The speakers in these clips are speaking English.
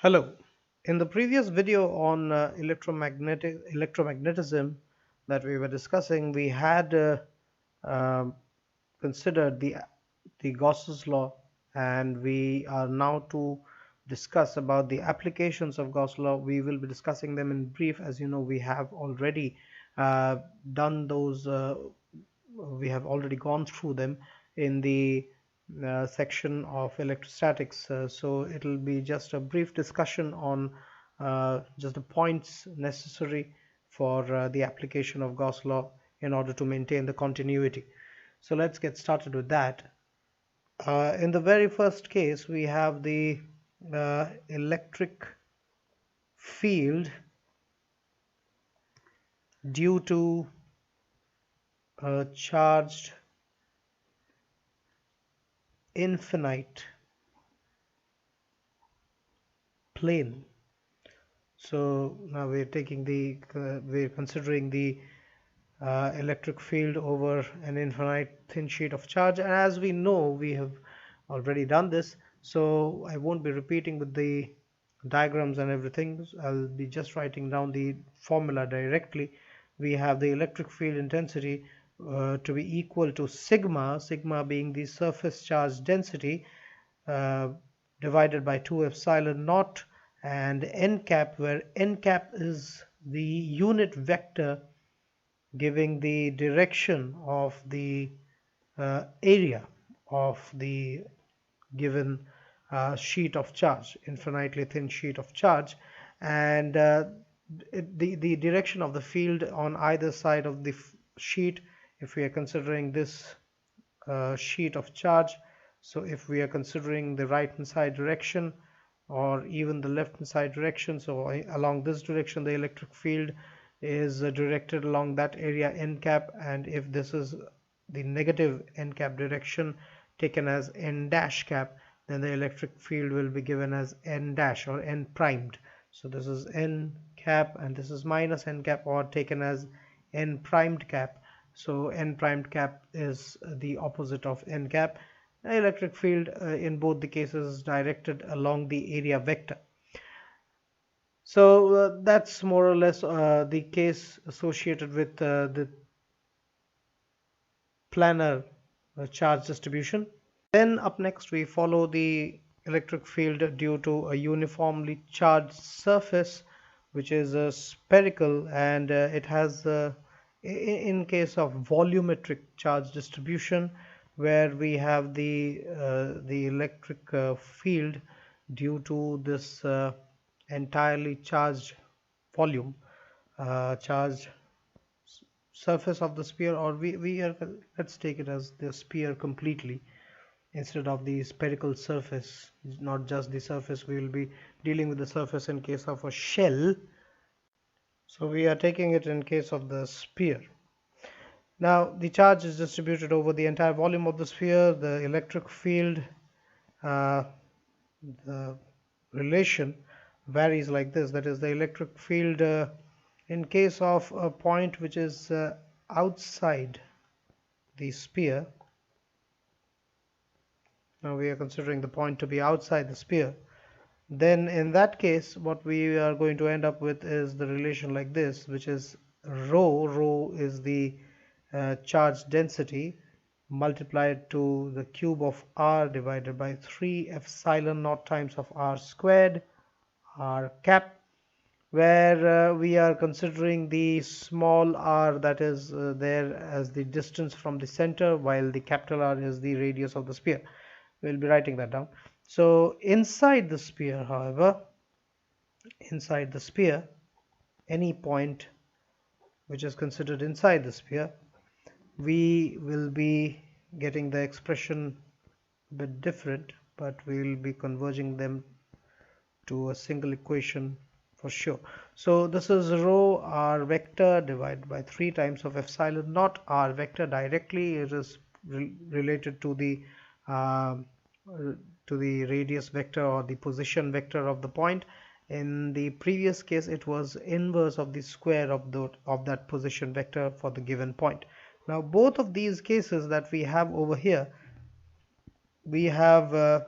Hello. In the previous video on electromagnetism that we were discussing, we had um considered the Gauss's law, and we are now to discuss about the applications of Gauss law. We will be discussing them in brief. As you know, we have already done those. We have already gone through them in the section of electrostatics. So it'll be just a brief discussion on just the points necessary for the application of Gauss law in order to maintain the continuity. So let's get started with that. In the very first case, we have the electric field due to a charged infinite plane. So now we're considering the electric field over an infinite thin sheet of charge, and as we know, we have already done this, so I won't be repeating with the diagrams and everything. I'll be just writing down the formula directly. We have the electric field intensity to be equal to sigma being the surface charge density, uh, divided by 2 epsilon naught, and n cap, where n cap is the unit vector giving the direction of the area of the given sheet of charge, infinitely thin sheet of charge, and the direction of the field on either side of the sheet, if we are considering this sheet of charge. So if we are considering the right hand side direction or even the left hand side direction, so along this direction the electric field is directed along that area n cap, and if this is the negative n cap direction taken as n dash cap, then the electric field will be given as n dash or n primed. So this is n cap and this is minus n cap, or taken as n primed cap. So n primed cap is the opposite of n cap. The electric field in both the cases is directed along the area vector. So that's more or less the case associated with the planar charge distribution. Then up next we follow the electric field due to a uniformly charged surface, which is spherical, and it has in case of volumetric charge distribution, where we have the electric field due to this entirely charged volume, charged surface of the sphere, or we are, let's take it as the sphere completely instead of the spherical surface. Not just the surface, we will be dealing with the surface in case of a shell, so we are taking it in case of the sphere. Now the charge is distributed over the entire volume of the sphere. The electric field, the relation varies like this, that is, the electric field in case of a point which is outside the sphere. Now we are considering the point to be outside the sphere. Then in that case, what we are going to end up with is the relation like this, which is rho is the charge density multiplied to the cube of r divided by 3 epsilon naught times of r squared, r cap, where we are considering the small r, that is there as the distance from the center, while the capital R is the radius of the sphere. We'll be writing that down. So inside the sphere, however, inside the sphere, any point which is considered inside the sphere, we will be getting the expression a bit different, but we will be converging them to a single equation for sure. So this is rho r vector divided by 3 times of epsilon naught r vector. Directly it is related to the radius vector or the position vector of the point. In the previous case, it was inverse of the square of that position vector for the given point. Now both of these cases that we have over here, we have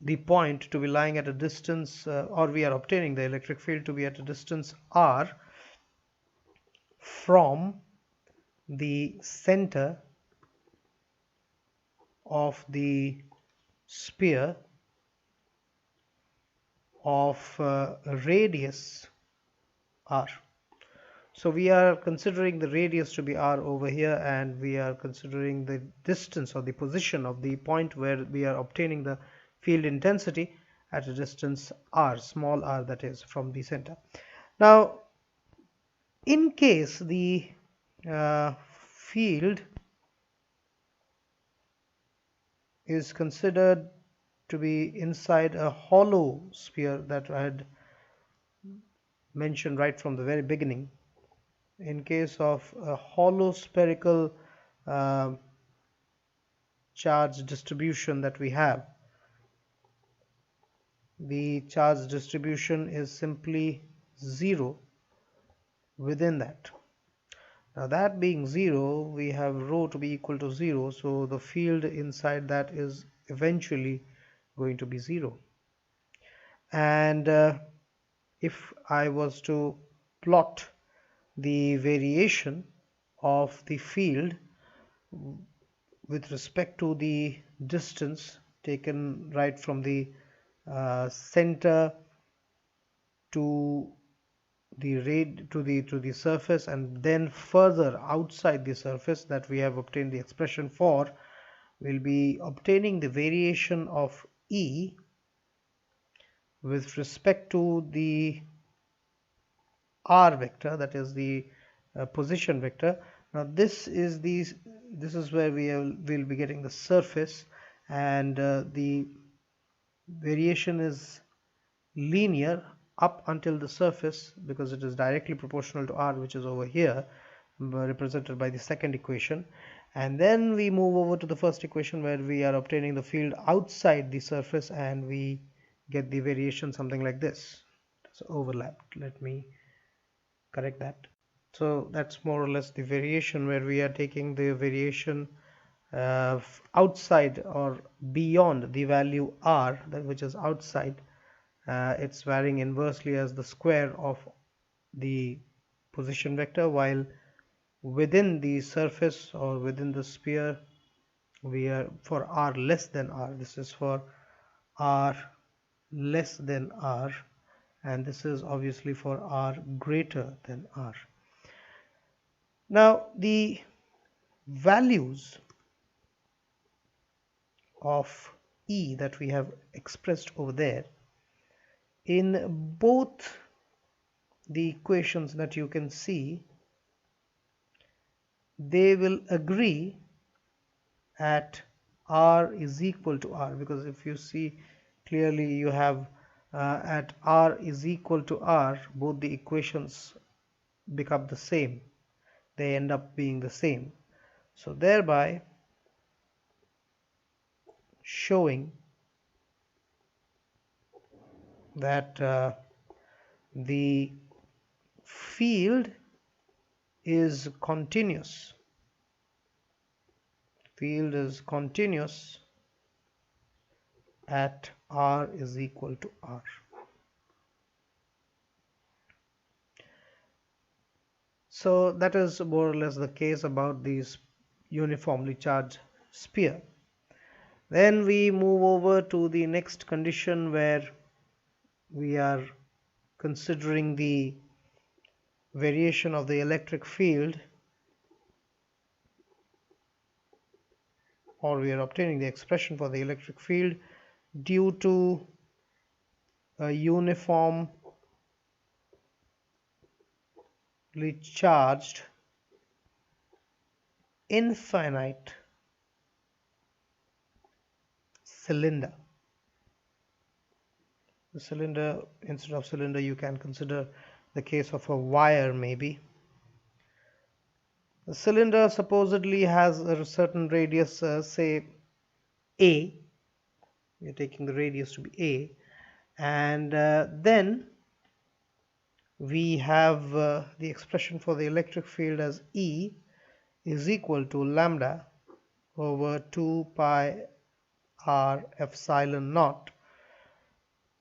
the point to be lying at a distance, or we are obtaining the electric field to be at a distance r from the center of the sphere of radius r. So we are considering the radius to be r over here, and we are considering the distance or the position of the point where we are obtaining the field intensity at a distance r, small r, that is, from the center. Now, in case the field is considered to be inside a hollow sphere that I had mentioned right from the very beginning, in case of a hollow spherical uh, charge distribution that we have, the charge distribution is simply 0 within that. Now, that being 0, we have rho to be equal to 0, so the field inside that is eventually going to be 0. And if I was to plot the variation of the field with respect to the distance taken right from the center to the surface, and then further outside the surface that we have obtained the expression for, we'll be obtaining the variation of E with respect to the r vector, that is the position vector. Now this is where we'll be getting the surface, and the variation is linear up until the surface because it is directly proportional to r, which is over here, represented by the second equation. And then we move over to the first equation where we are obtaining the field outside the surface, and we get the variation something like this. It's overlapped. Let me correct that. So that's more or less the variation, where we are taking the variation outside or beyond the value r, which is outside. It's varying inversely as the square of the position vector, while within the surface or within the sphere, we are for r less than r, this is for r less than r, and this is obviously for r greater than r. Now, the values of E that we have expressed over there in both the equations that you can see, they will agree at r is equal to r, because if you see clearly, you have at r is equal to r, both the equations become the same, they end up being the same, so thereby showing that the field is continuous. Field is continuous at r is equal to r. So that is more or less the case about these uniformly charged sphere. Then we move over to the next condition, where we are considering the variation of the electric field, or we are obtaining the expression for the electric field due to a uniformly charged infinite cylinder. The cylinder, instead of cylinder, you can consider the case of a wire maybe. The cylinder supposedly has a certain radius, say a. We are taking the radius to be a, and then we have the expression for the electric field as E is equal to lambda over 2 pi r epsilon naught,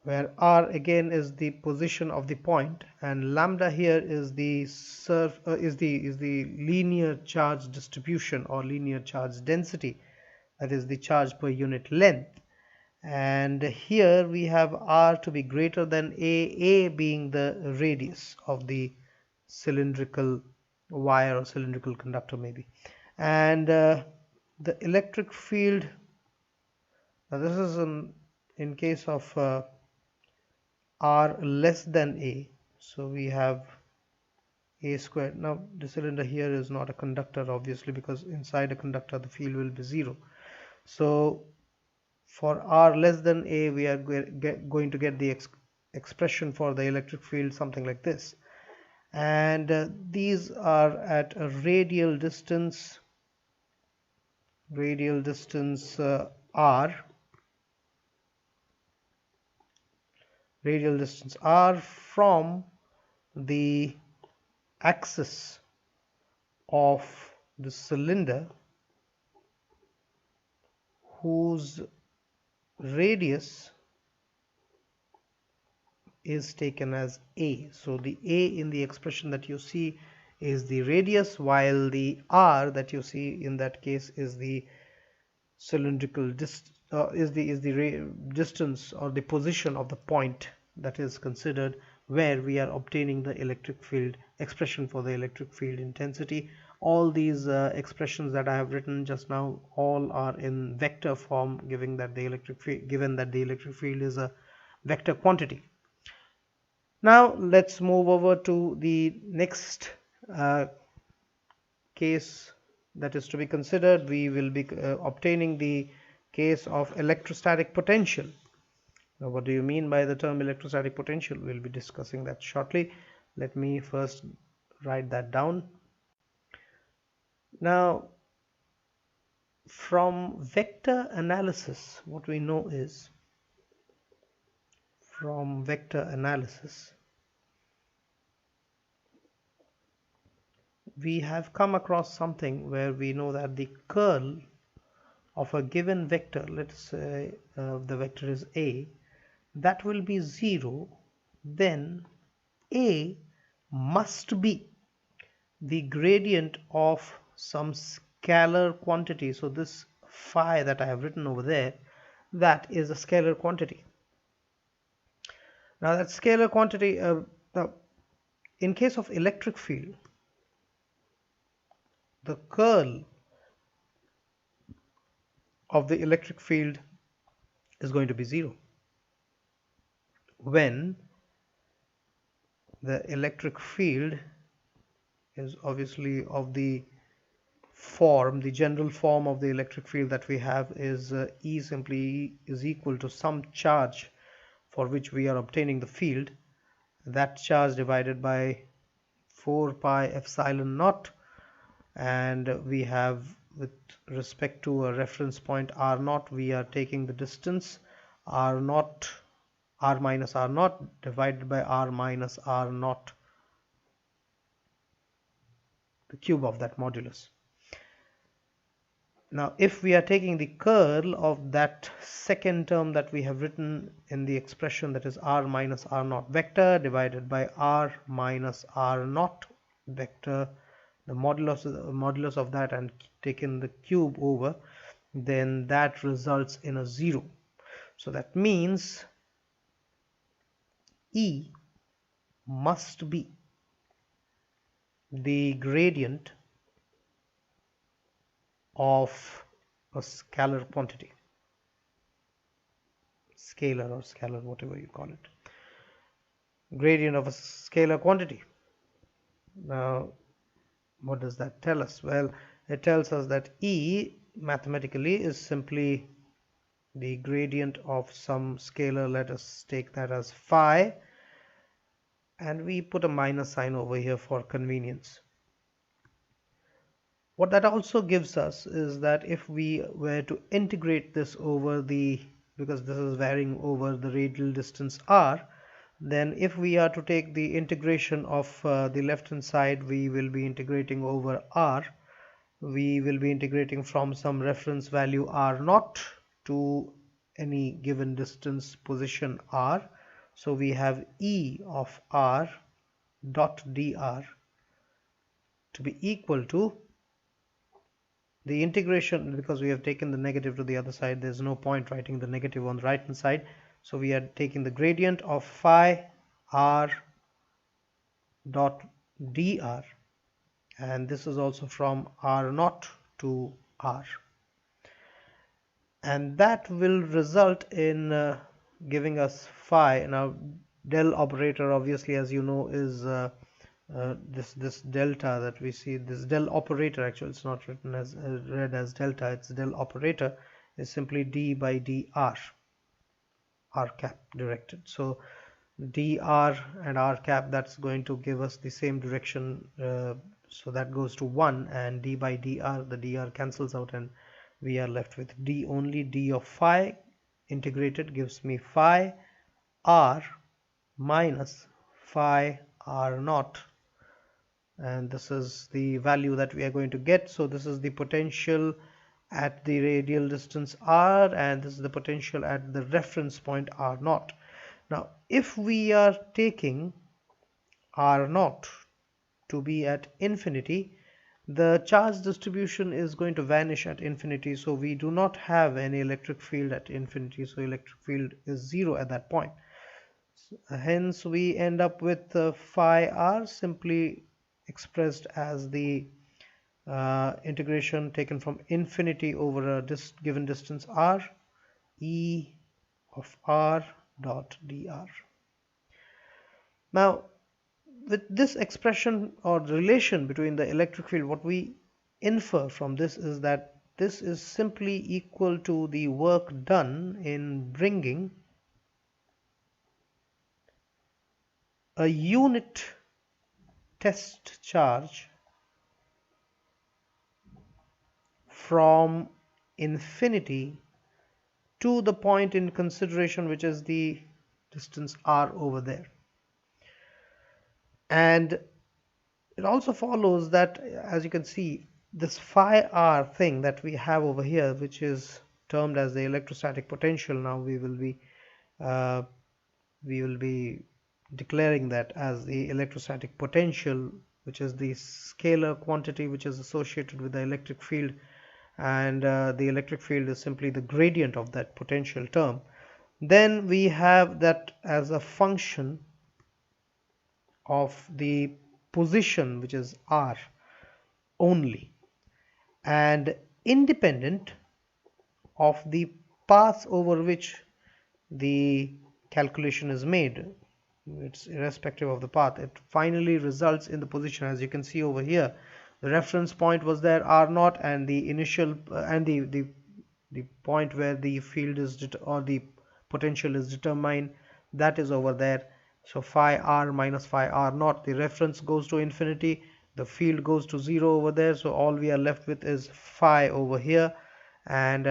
where r again is the position of the point, and lambda here is the linear charge distribution or linear charge density, that is the charge per unit length. And here we have r to be greater than a being the radius of the cylindrical wire or cylindrical conductor maybe. And the electric field, now this is in case of r less than a, so we have a squared. Now the cylinder here is not a conductor obviously, because inside a conductor the field will be zero. So for r less than a, we are going to get the expression for the electric field something like this. And these are at a radial distance r, from the axis of the cylinder, whose radius is taken as a. So the a in the expression that you see is the radius, while the r that you see in that case is the cylindrical distance, distance or the position of the point that is considered, where we are obtaining the electric field expression for the electric field intensity. All these expressions that I have written just now, all are in vector form, given that the electric field is a vector quantity. Now let's move over to the next case that is to be considered. We will be obtaining the case of electrostatic potential. Now, what do you mean by the term electrostatic potential? We'll be discussing that shortly. Let me first write that down. Now, from vector analysis, what we know is, from vector analysis, we have come across something where we know that the curl of a given vector, let's say the vector is a, that will be 0, then a must be the gradient of some scalar quantity. So this phi that I have written over there, that is a scalar quantity. Now that scalar quantity, now in case of electric field, the curl of the electric field is going to be 0 when the electric field is obviously of the form, the general form of the electric field that we have is E simply is equal to some charge for which we are obtaining the field, that charge divided by 4 pi epsilon naught, and we have, with respect to a reference point r naught, we are taking the distance r naught, r minus r naught divided by r minus r naught, the cube of that modulus. Now if we are taking the curl of that second term that we have written in the expression, that is r minus r naught vector divided by r minus r naught vector, the modulus of that, and taken the cube over, then that results in a 0. So that means E must be the gradient of a scalar quantity, scalar or scalar, whatever you call it, gradient of a scalar quantity. Now what does that tell us? Well, it tells us that E mathematically is simply the gradient of some scalar. Let us take that as phi, and we put a minus sign over here for convenience. What that also gives us is that if we were to integrate this over the, because this is varying over the radial distance r, then if we are to take the integration of the left hand side, we will be integrating over r. We will be integrating from some reference value r naught to any given distance position r. So we have E of r dot dr to be equal to the integration, because we have taken the negative to the other side, there's no point writing the negative on the right hand side, so we are taking the gradient of phi r dot dr, and this is also from r naught to r, and that will result in giving us phi. Now del operator, obviously, as you know, is this delta that we see, this del operator, actually it's not written as read as delta, it's del operator, is simply d by dr, r cap directed. So dr and r cap, that's going to give us the same direction, so that goes to 1, and d by dr, the dr cancels out and we are left with d only. D of phi integrated gives me phi r minus phi r naught, and this is the value that we are going to get. So this is the potential at the radial distance r, and this is the potential at the reference point r naught. Now if we are taking r naught to be at infinity, the charge distribution is going to vanish at infinity, so we do not have any electric field at infinity, so electric field is 0 at that point. Hence we end up with phi r simply expressed as the integration taken from infinity over a given distance r, E of r dot dr. Now with this expression or relation between the electric field, what we infer from this is that this is simply equal to the work done in bringing a unit test charge from infinity to the point in consideration, which is the distance r over there. And it also follows that, as you can see, this phi r thing that we have over here, which is termed as the electrostatic potential, now we will be declaring that as the electrostatic potential, which is the scalar quantity which is associated with the electric field, and the electric field is simply the gradient of that potential term. Then we have that as a function of the position, which is r only, and independent of the path over which the calculation is made. It's irrespective of the path, it finally results in the position. As you can see over here, the reference point was there, r naught, and the initial and the point where the field is or the potential is determined, that is over there. So phi r minus phi r naught, the reference goes to infinity, the field goes to 0 over there, so all we are left with is phi over here. And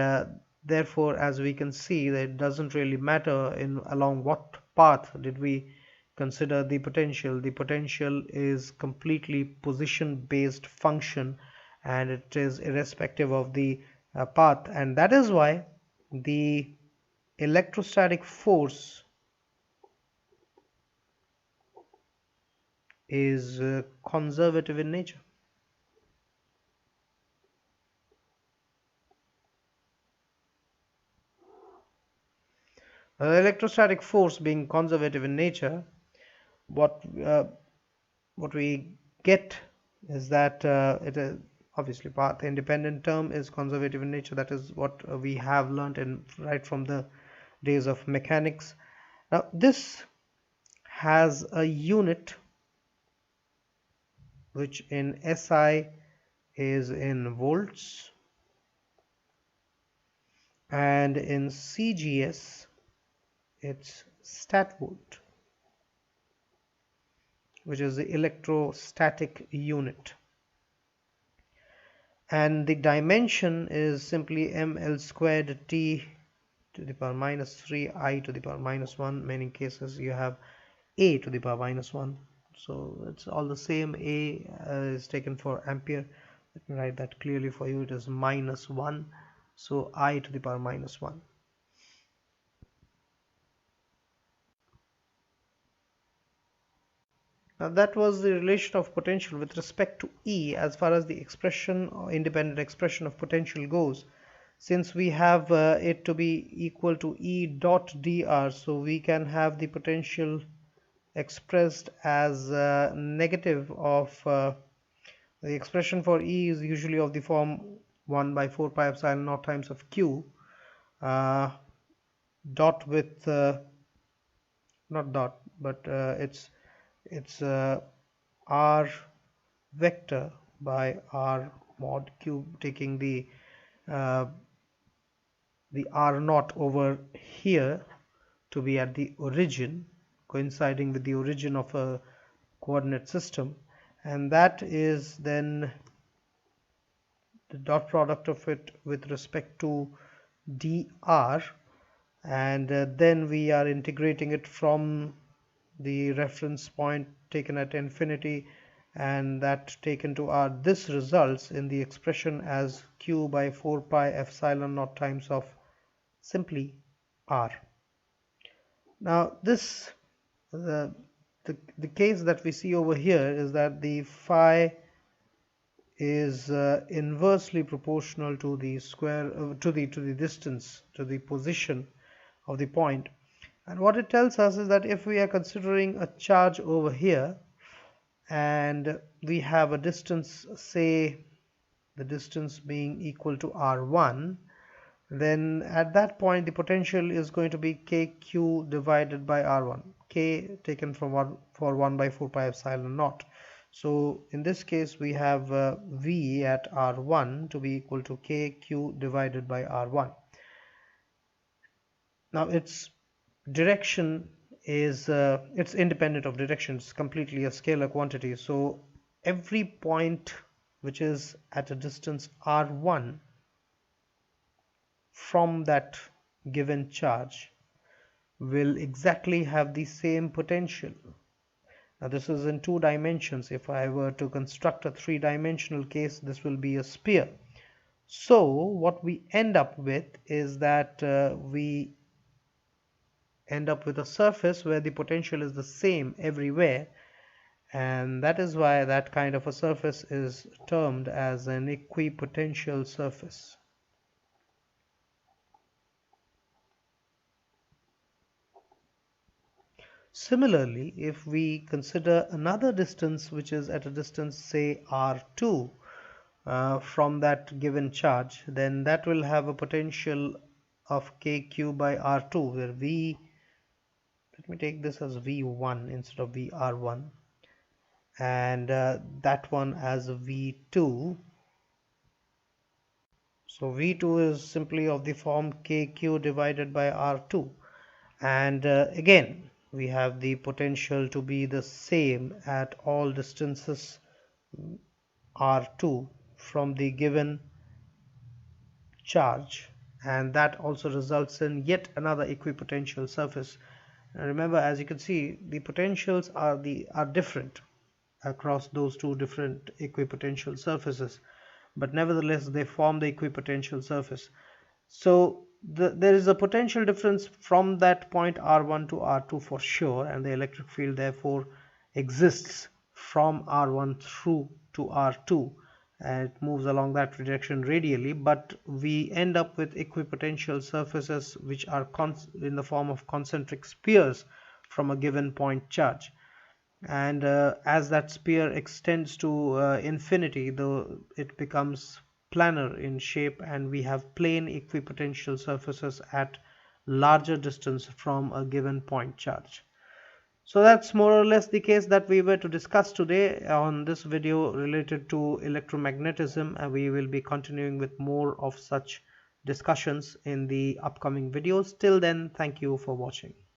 therefore, as we can see, that it doesn't really matter in along what path did we consider the potential. The potential is completely position based function, and it is irrespective of the path, and that is why the electrostatic force is conservative in nature. Electrostatic force being conservative in nature, what we get is that it is obviously path independent term is conservative in nature. That is what we have learned in right from the days of mechanics. Now this has a unit which in SI is in volts, and in CGS it's stat volt, which is the electrostatic unit, and the dimension is simply ml squared t to the power minus 3 I to the power minus 1. Many cases you have a to the power minus 1, so it's all the same. A is taken for ampere. Let me write that clearly for you. It is minus 1, so I to the power minus 1. Now that was the relation of potential with respect to E as far as the expression or independent expression of potential goes. Since we have it to be equal to E dot dr, so we can have the potential expressed as negative of the expression for E is usually of the form 1 by 4 pi epsilon naught times of Q uh, dot with not dot, but it's r vector by r mod cube, taking uh, the r naught over here to be at the origin, coinciding with the origin of a coordinate system, and that is then the dot product of it with respect to dr, and then we are integrating it from the reference point taken at infinity and that taken to r. This results in the expression as q by 4 pi epsilon naught times of simply r. Now this the case that we see over here is that the phi is inversely proportional to the square to the distance, to the position of the point. And what it tells us is that if we are considering a charge over here and we have a distance, say the distance being equal to r1, then at that point the potential is going to be kq divided by r1, k taken from 1 by 4 pi epsilon naught. So in this case we have v at r1 to be equal to kq divided by r1. Now its direction is it's independent of direction, it's completely a scalar quantity. So every point which is at a distance r1 from that given charge will exactly have the same potential. Now this is in 2 dimensions. If I were to construct a 3-dimensional case, this will be a sphere. So what we end up with is that we end up with a surface where the potential is the same everywhere, and that is why that kind of a surface is termed as an equipotential surface. Similarly, if we consider another distance which is at a distance say r2 from that given charge, then that will have a potential of kq by r2, where v, let me take this as v1 instead of vr1, and that one as v2. So v2 is simply of the form kq divided by r2, and again we have the potential to be the same at all distances r2 from the given charge, and that also results in yet another equipotential surface. And remember, as you can see, the potentials are different across those 2 different equipotential surfaces, but nevertheless they form the equipotential surface. So there is a potential difference from that point r1 to r2 for sure, and the electric field therefore exists from r1 through to r2, and it moves along that direction radially, but we end up with equipotential surfaces which are in the form of concentric spheres from a given point charge. And as that sphere extends to infinity, though it becomes planar in shape, and we have plane equipotential surfaces at larger distance from a given point charge. So that's more or less the case that we were to discuss today on this video related to electromagnetism, and we will be continuing with more of such discussions in the upcoming videos. Till then, thank you for watching.